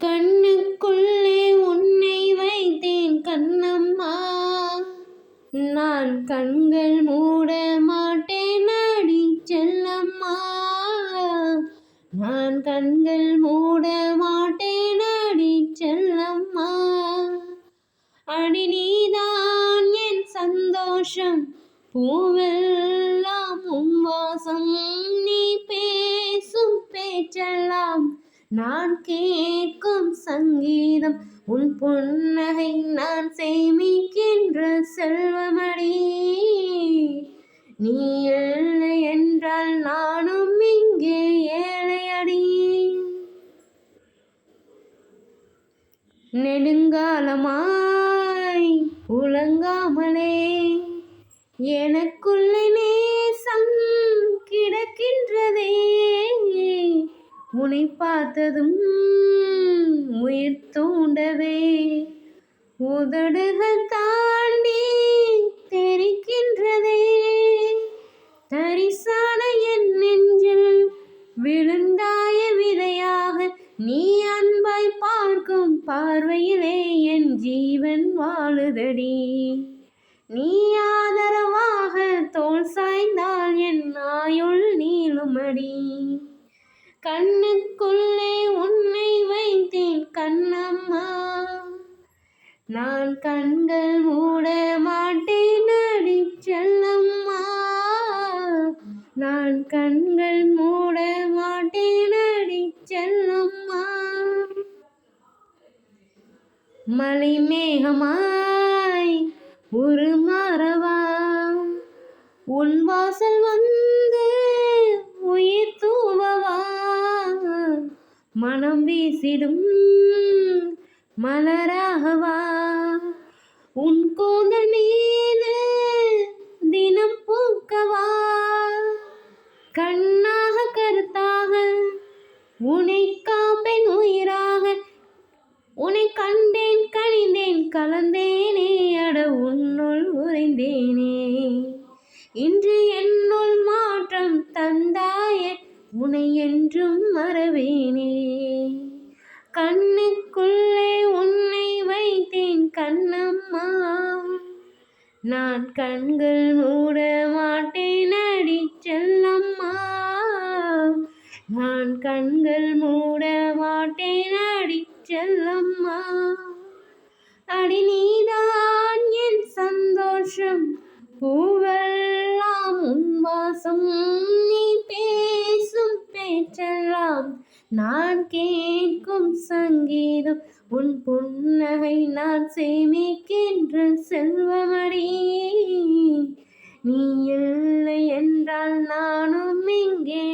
கண்ணுக்குள்ளே உன்னை வைத்தேன் கண்ணம்மா, நான் கண்கள் மூட மாட்டேன் அடி செல்லம்மா, நான் கண்கள் மூட மாட்டேன் அடி செல்லம்மா. அடி நீதான் என் சந்தோஷம், பூவெல்லாம் உன் வாசம், நீ பேசும் பேச்செல்லாம் நான் கேட்கும் சங்கீதம், உன் புன்னகை நான் சேமிக்கின்ற செல்வமடி, நீ இல்லை என்றால் நானும் இங்கே ஏழையடி. நெடுங்காலமாய் உலங்காமலே எனக்குள்ளே நேசம் கிடக்கின்றதே, உன்னை பார்த்ததும் உயிர் தூண்டவே உதடுகள் தாண்டி தெரிக்கின்றதே, தரிசான என் நெஞ்சில் விழுந்தாய விதையாக, நீ அன்பாய் பார்க்கும் பார்வையிலே என் ஜீவன் வாழுதடி, நீ ஆதரவாக தோள் சாய்ந்தால் என் ஆயுள் நீளுமடி. கண்ணுக்குள்ளே உன்னை வைத்தேன் கண்ணம்மா, நான் கண்கள் மூட மாட்டேன் அடி செல்லம்மா, நான் கண்கள் மூட மாட்டேன் அடி செல்லம்மா. மலை மேகமாய் உருமாறவா, உன் வாசல் வந்து உயிர் தூவவா, மனம் வீசிடும் மலராகவா, உன் கூந்தல் மீது தினம் பூக்கவா, கண்ணாக கருத்தாக உன்னை காப்பேன் உயிராக, உன்னை கண்டேன் கனிந்தேன் கலந்தேனே அட உன்னுள் உறைந்தேனே, இன்று என்னுள் மாற்றம் தந்தாயே உன்னை என்றும் மறவேனே. கண்ணுக்குள்ளே உன்னை வைத்தேன் கண்ணம்மா, நான் கண்கள் மூட மாட்டேன் அடி செல்லம்மா, நான் கண்கள் மூட மாட்டேன் அடி செல்லம்மா. அடி நீதான் என் சந்தோஷம், பூவெல்லாம் உன் வாசம், நீ பேசும் பேச்செல்லாம் நான் கேட்கும் சங்கீதம், உன் புன்னகை நான் சேமிக்கின்ற செல்வமடி, நீ இல்லை என்றால் நானும் இங்கே